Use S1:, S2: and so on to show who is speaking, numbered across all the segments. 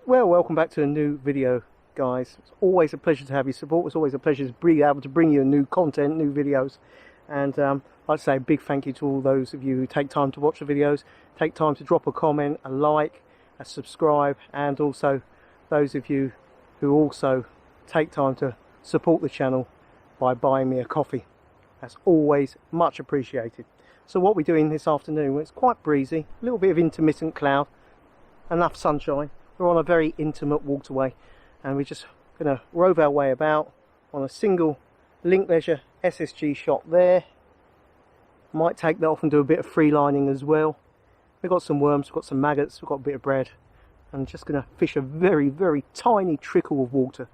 S1: Well, welcome back to a new video, guys. It's always a pleasure to have your support. It's always a pleasure to be able to bring you new content, new videos. And I'd like to say a big thank you to all those of you who take time to watch the videos, take time to drop a comment, a like, a subscribe, and also those of you who also take time to support the channel by buying me a coffee. That's always much appreciated. So what we're doing this afternoon, well, it's quite breezy, a little bit of intermittent cloud, enough sunshine. We're on a very intimate waterway and we're just going to rove our way about on a single link leisure SSG shot there. Might take that off and do a bit of free lining as well. We've got some worms, we've got some maggots, we've got a bit of bread. I'm just going to fish a very, very tiny trickle of water.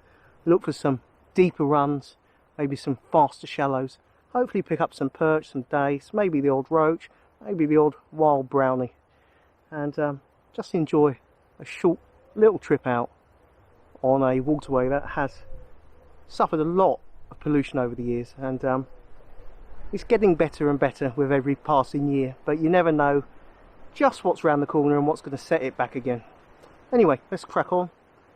S1: Look for some deeper runs, maybe some faster shallows. Hopefully pick up some perch, some dace, maybe the odd roach, maybe the odd wild brownie. And just enjoy a short little trip out on a waterway that has suffered a lot of pollution over the years, and it's getting better and better with every passing year, but you never know just what's around the corner and what's going to set it back again. Anyway, let's crack on.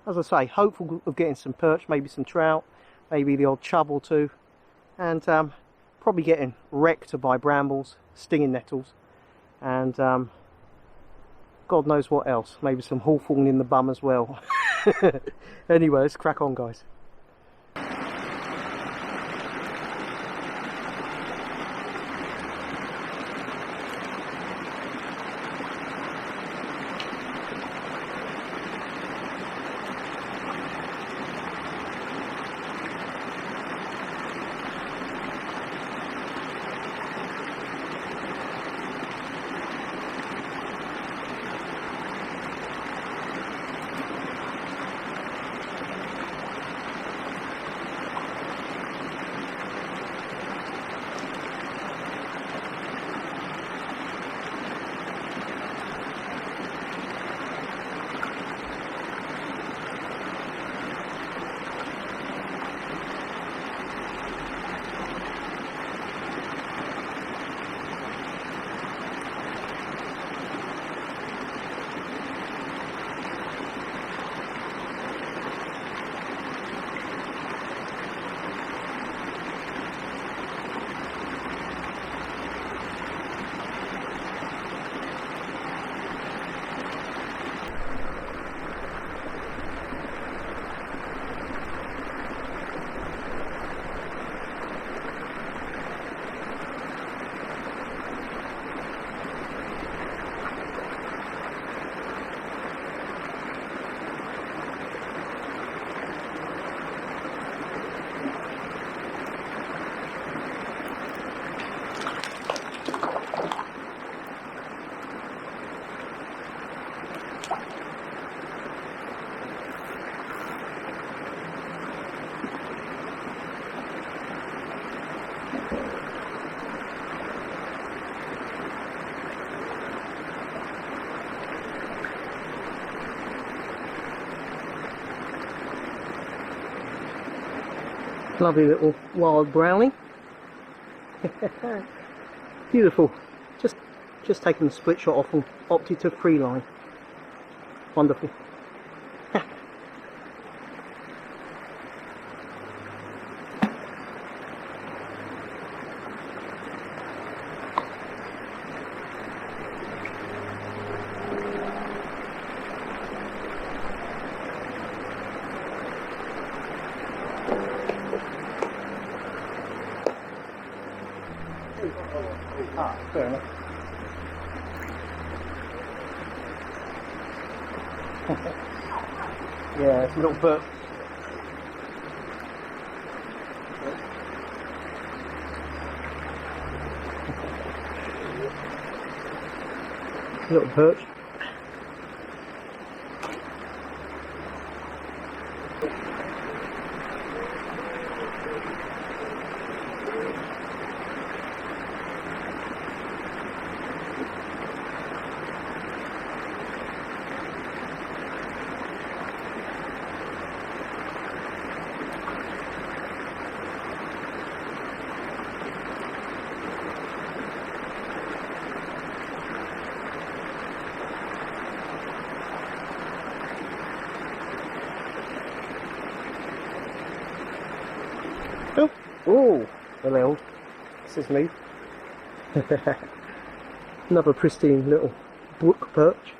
S1: As I say, hopeful of getting some perch, maybe some trout, maybe the odd chub or two, and probably getting wrecked by brambles, stinging nettles, and God knows what else. Maybe some hawthorn in the bum as well. Anyway, let's crack on, guys. Lovely little wild brownie. Beautiful. Just taking the split shot off and opted to free line. Wonderful. Ah, fair enough. Yeah, it's a little bit. Little perch. Oh, oh, hello. This is me. Another pristine little brook perch.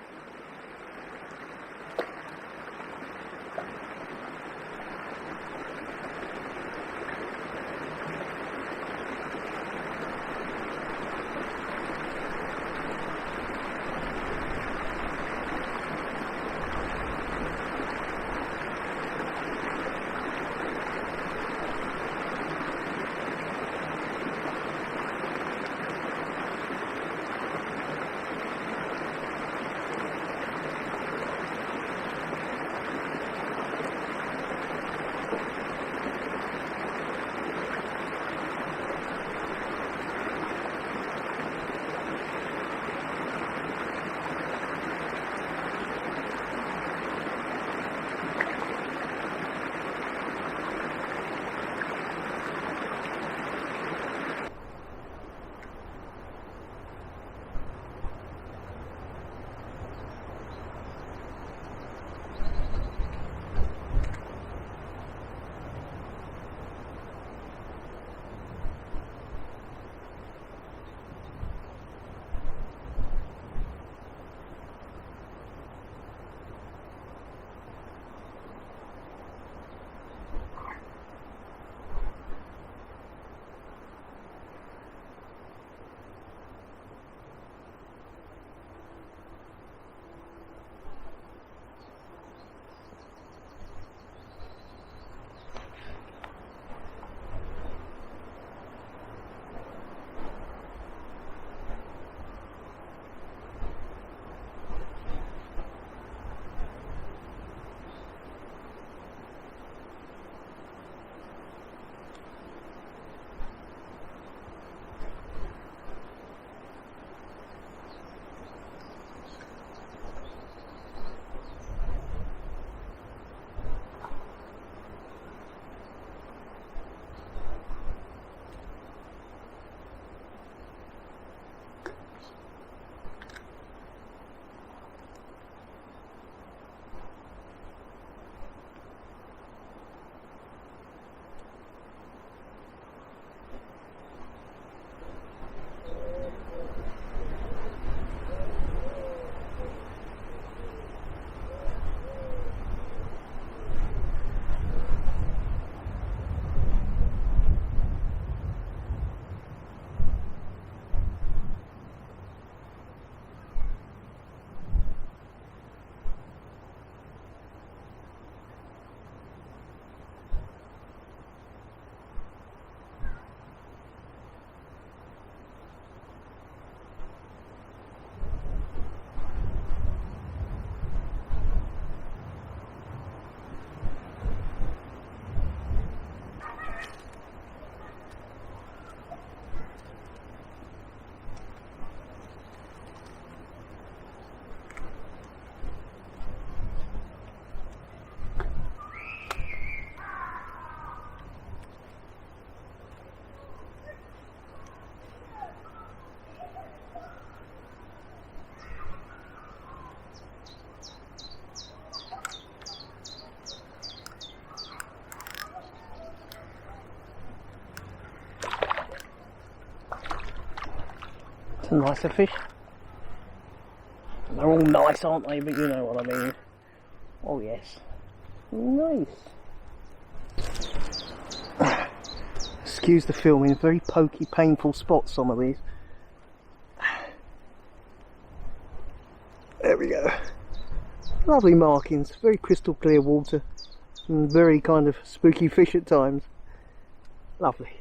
S1: Some nicer fish. They're all nice, aren't they? But you know what I mean. Oh yes. Nice. Excuse the filming, very pokey, painful spots, some of these. There we go. Lovely markings, very crystal clear water, and very kind of spooky fish at times. Lovely.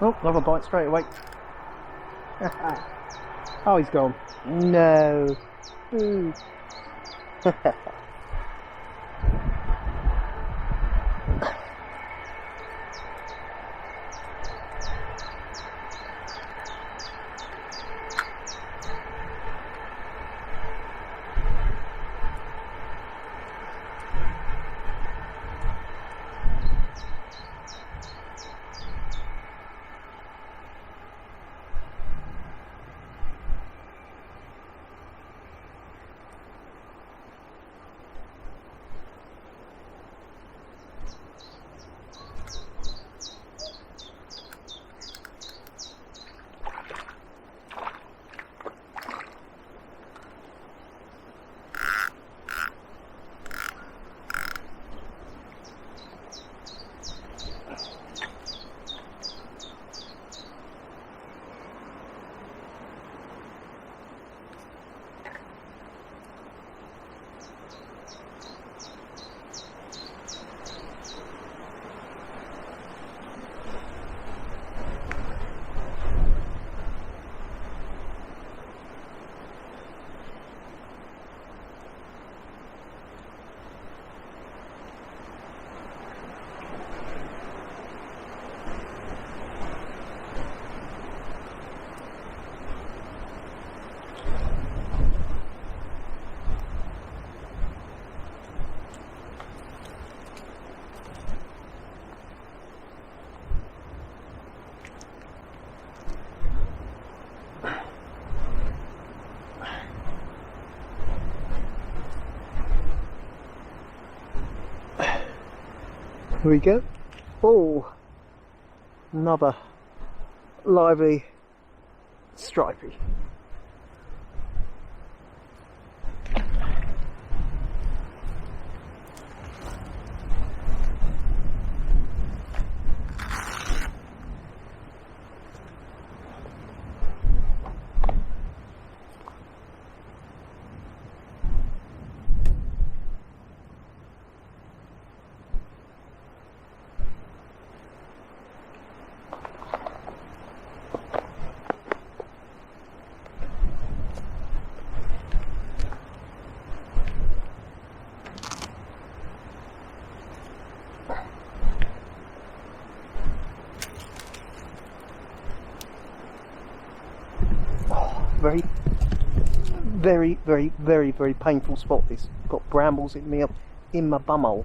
S1: Oh, another bite straight away. Oh, he's gone. No. Ooh. Here we go. Oh, another lively stripey. Very painful spot. This got brambles in my bumhole.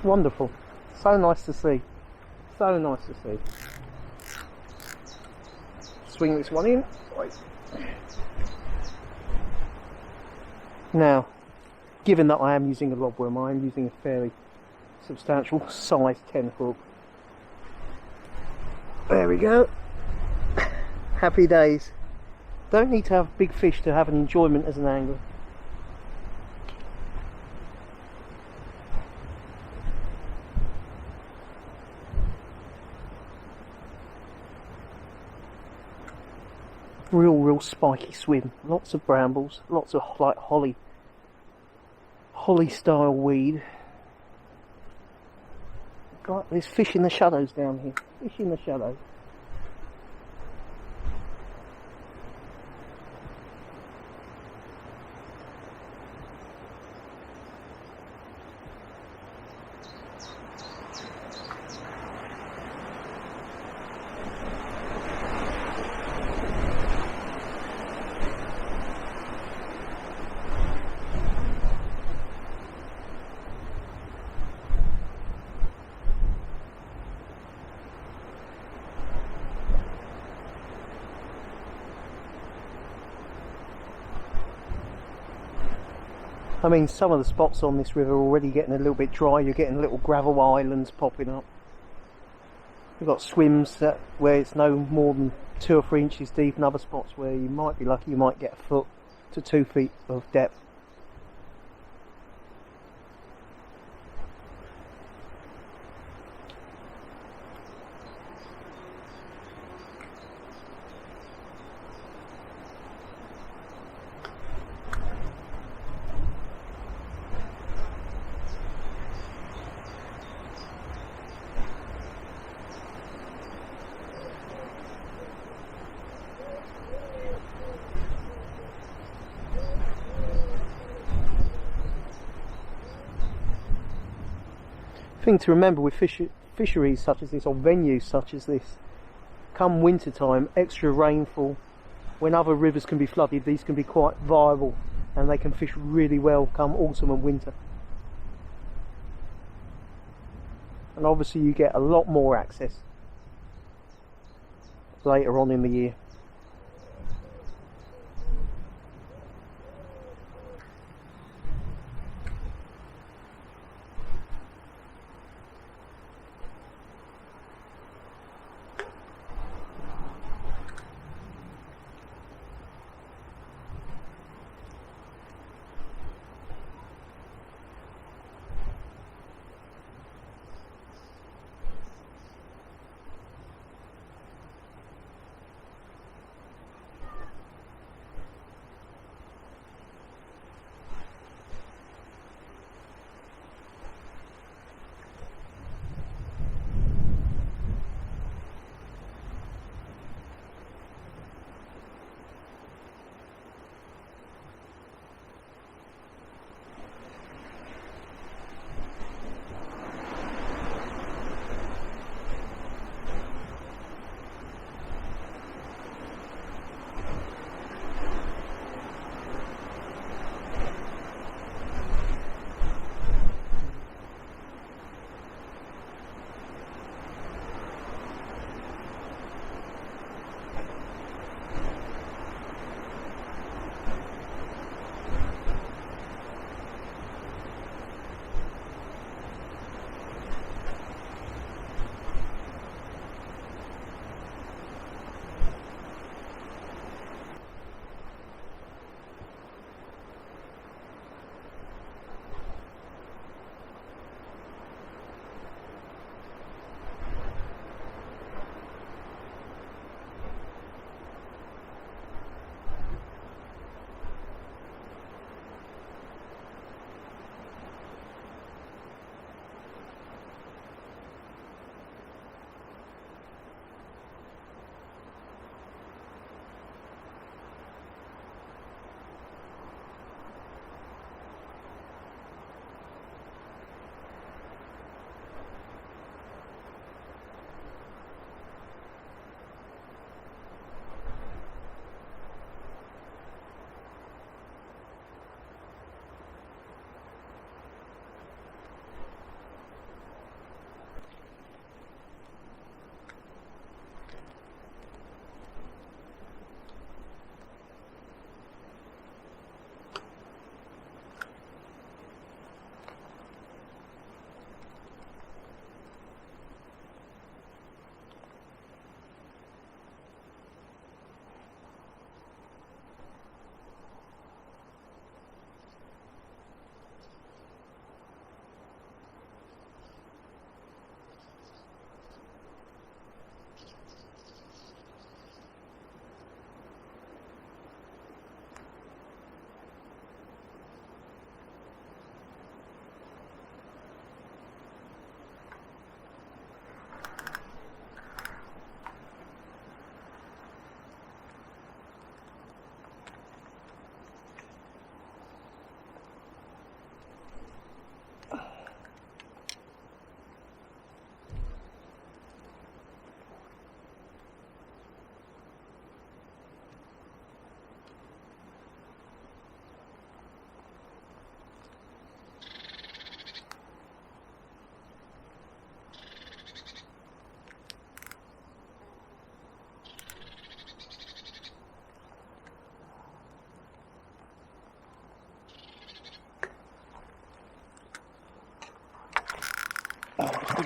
S1: Wonderful, so nice to see, so nice to see. Swing this one in. Right. Now, given that I am using a lob worm, I am using a fairly substantial size 10 hook. There we go. Happy days. Don't need to have big fish to have an enjoyment as an angler. Real spiky swim, lots of brambles, lots of like holly style weed. God, there's fish in the shadows down here, fish in the shadows. I mean, some of the spots on this river are already getting a little bit dry. You're getting little gravel islands popping up. You've got swims where it's no more than 2 or 3 inches deep, and other spots where you might be lucky, you might get 1 foot to 2 feet of depth. Thing to remember with fisheries such as this, or venues such as this, come winter time, extra rainfall when other rivers can be flooded, these can be quite viable and they can fish really well come autumn and winter. And obviously you get a lot more access later on in the year.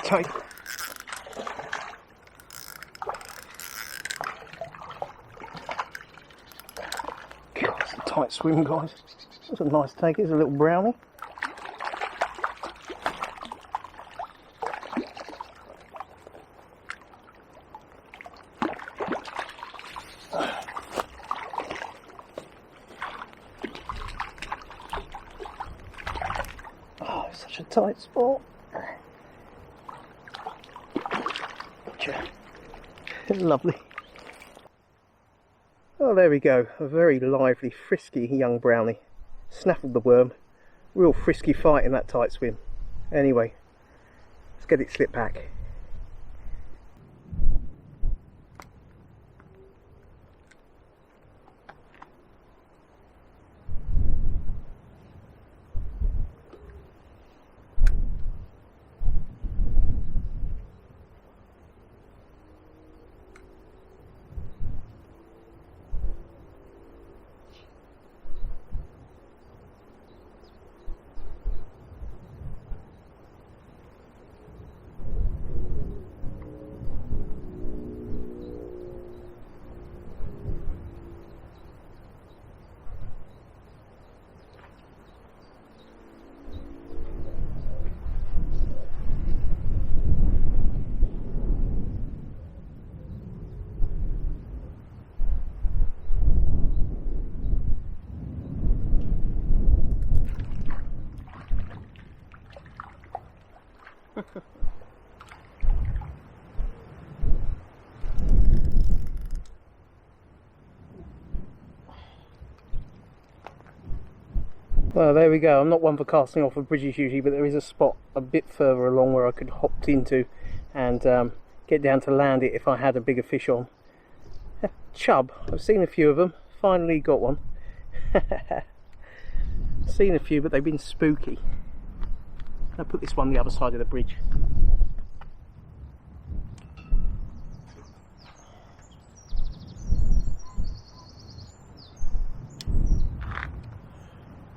S2: tight. God, it's a tight swim, guys. That's a nice take. It's a little brownie. Oh, it's such a tight spot. Lovely. Oh, there we go. A very lively, frisky young brownie. Snaffled the worm. Real frisky fight in that tight swim. Anyway, let's get it slipped back.
S1: Well, there we go. I'm not one for casting off of bridges usually, but there is a spot a bit further along where I could hop into and get down to land it if I had a bigger fish on. Chub, I've seen a few of them. Finally got one. Seen a few, but they've been spooky. I'll put this one the other side of the bridge.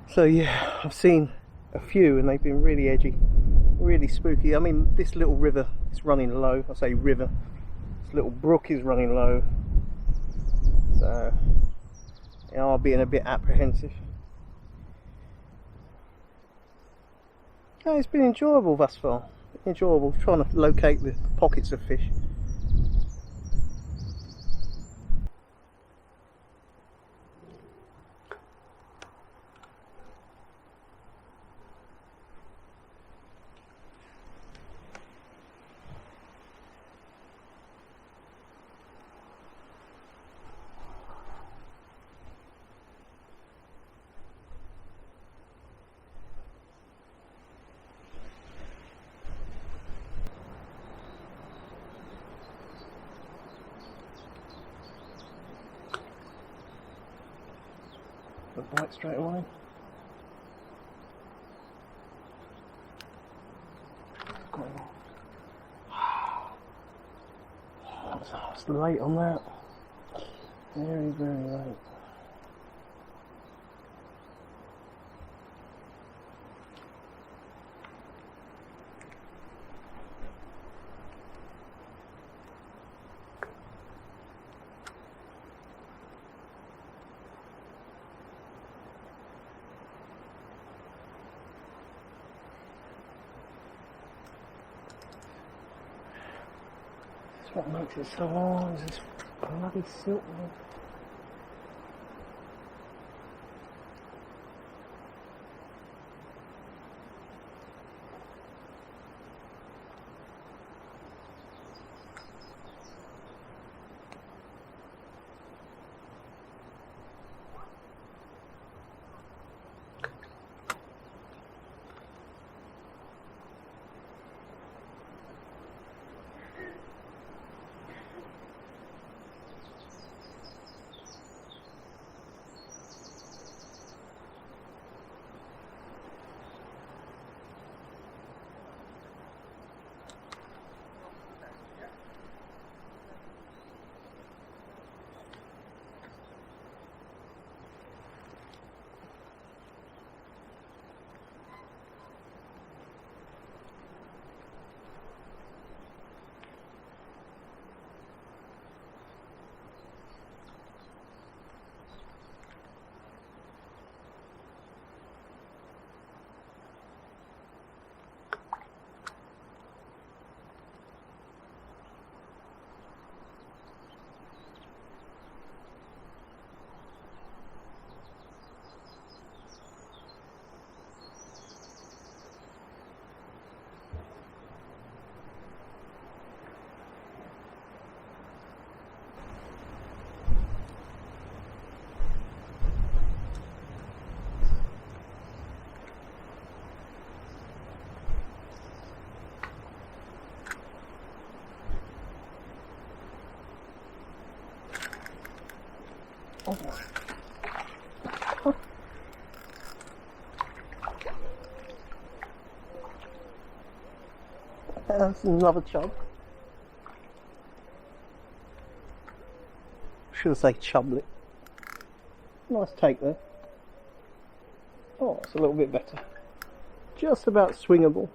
S1: So yeah, I've seen a few and they've been really edgy, really spooky. I mean, this little river is running low. I say river, this little brook is running low. So they are being a bit apprehensive. No, it's been enjoyable thus far. Enjoyable trying to locate the pockets of fish. The bite straight away. That's late on that. Very, very late. What makes it so hard is this bloody silk one. That's another chub. Should I say chublet? Nice take there. Oh, it's a little bit better. Just about swingable.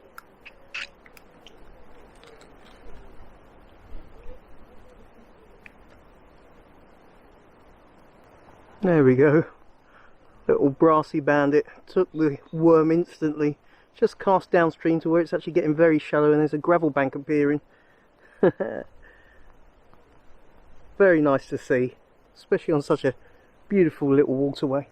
S1: There we go. Little brassy bandit. Took the worm instantly. Just cast downstream to where it's actually getting very shallow and there's a gravel bank appearing. Very nice to see, especially on such a beautiful little waterway.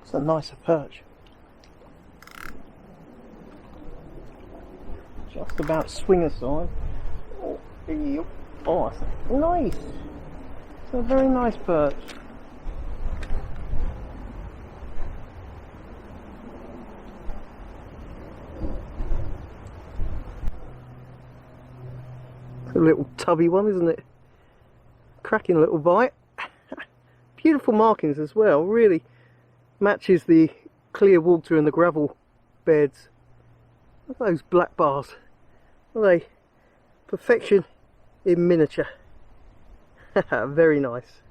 S2: It's a nicer perch. Just about swinger size. Oh, that's nice. It's a very nice perch. It's a little tubby one, isn't it? Cracking little bite. Beautiful markings as well. Really matches the clear water and the gravel beds. Look at those black bars. Are they perfection in miniature? Very nice.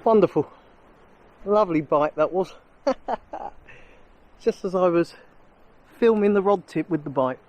S2: Wonderful, lovely bite that was. Just as I was filming the rod tip with the bite.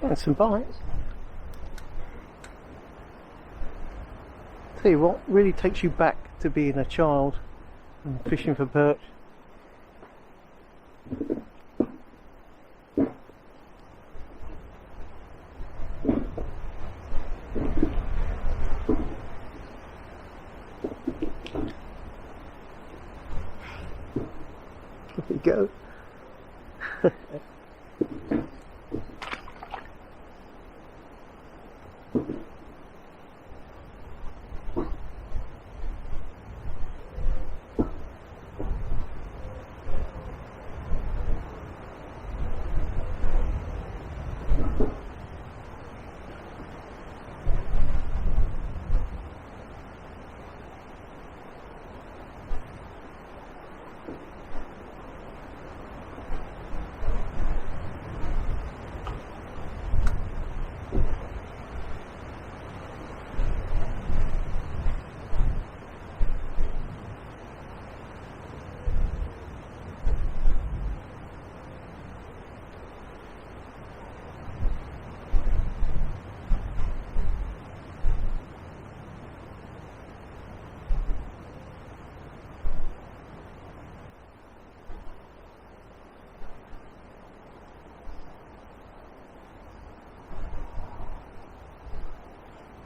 S1: Getting some bites. Tell you what, really takes you back to being a child and fishing for perch. There you go.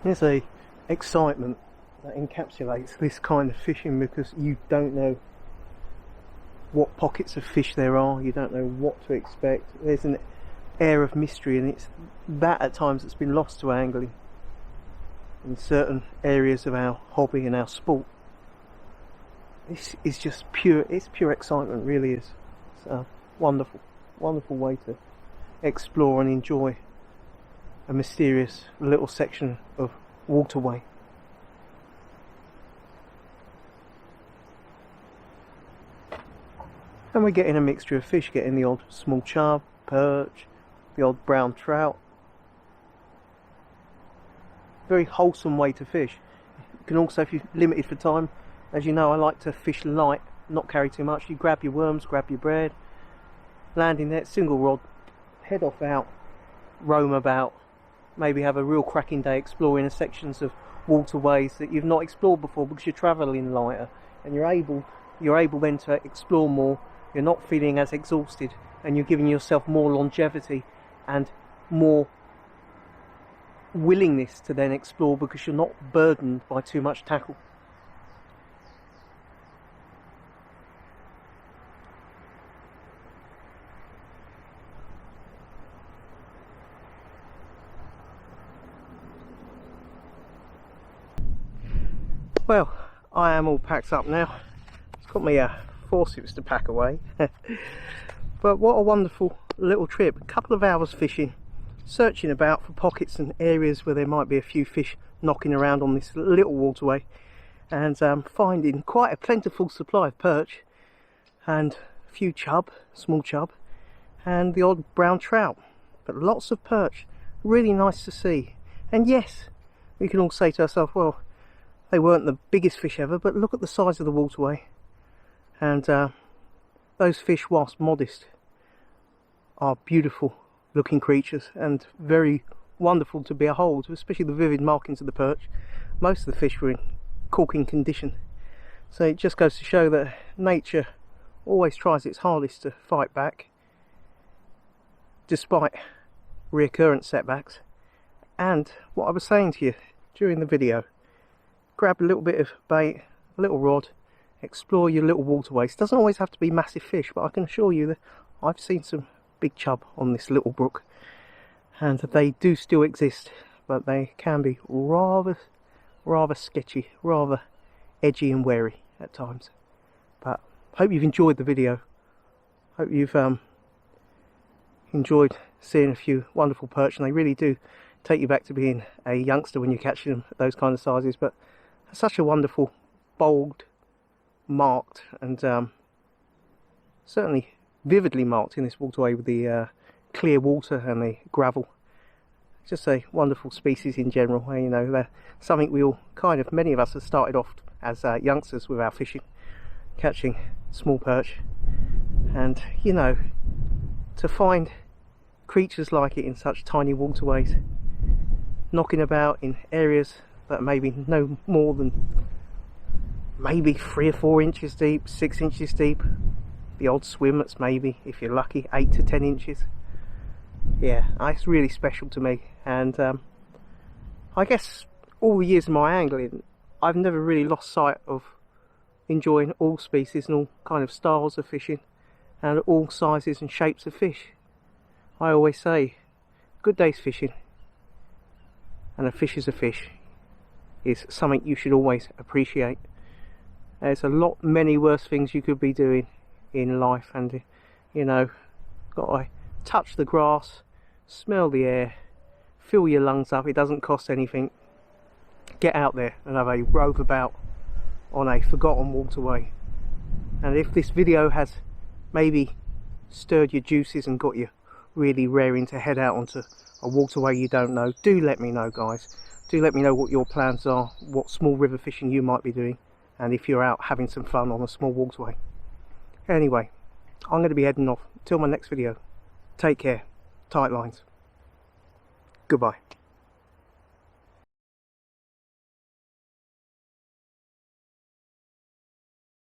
S1: There's a excitement that encapsulates this kind of fishing, because you don't know what pockets of fish there are, you don't know what to expect. There's an air of mystery, and it's that at times that's been lost to angling in certain areas of our hobby and our sport. This is just pure, it's pure excitement, really is. It's a wonderful, wonderful way to explore and enjoy a mysterious little section of waterway. And we're getting a mixture of fish, getting the odd small chub, perch, the odd brown trout. Very wholesome way to fish. You can also, if you're limited for time, as you know, I like to fish light, not carry too much. You grab your worms, grab your bread, landing net, single rod, head off out, roam about, maybe have a real cracking day exploring sections of waterways that you've not explored before, because you're travelling lighter and you're able then to explore more. You're not feeling as exhausted, and you're giving yourself more longevity and more willingness to then explore, because you're not burdened by too much tackle. Well, I am all packed up now. It's got me forceps to pack away. But what a wonderful little trip. A couple of hours fishing, searching about for pockets and areas where there might be a few fish knocking around on this little waterway, and finding quite a plentiful supply of perch and a few chub, small chub, and the odd brown trout, but lots of perch. Really nice to see. And yes, we can all say to ourselves, well, they weren't the biggest fish ever, but look at the size of the waterway. And those fish, whilst modest, are beautiful looking creatures and very wonderful to behold, especially the vivid markings of the perch. Most of the fish were in corking condition. So it just goes to show that nature always tries its hardest to fight back, despite reoccurrent setbacks. And what I was saying to you during the video, grab a little bit of bait, a little rod, explore your little waterways. It doesn't always have to be massive fish, but I can assure you that I've seen some big chub on this little brook, and they do still exist
S2: but they can be rather sketchy, rather edgy and wary at times. But hope you've enjoyed the video. Hope you've enjoyed seeing a few wonderful perch, and they really do take you back to being a youngster when you're catching them at those kind of sizes. But such a wonderful, bold, marked, and certainly vividly marked in this waterway with the clear water and the gravel. Just a wonderful species in general. You know, they're something we all many of us have started off as youngsters with our fishing, catching small perch, and you know, to find creatures like it in such tiny waterways, knocking about in areas that maybe no more than maybe 3 or 4 inches deep, 6 inches deep, the odd swim that's maybe, if you're lucky, 8 to 10 inches. Yeah, it's really special to me. And I guess all the years of my angling, I've never really lost sight of enjoying all species and all kind of styles of fishing and all sizes and shapes of fish. I always say, good day's fishing and a fish is a fish is something you should always appreciate. There's many worse things you could be doing in life, and you know, got to touch the grass, smell the air, fill your lungs up. It doesn't cost anything. Get out there and have a rove about on a forgotten waterway. And if this video has maybe stirred your juices and got you really raring to head out onto a waterway you don't know, do let me know, guys. Do let me know what your plans are, what small river fishing you might be doing, and if you're out having some fun on a small waterway. Anyway, I'm going to be heading off. Till my next video, take care, tight lines, goodbye.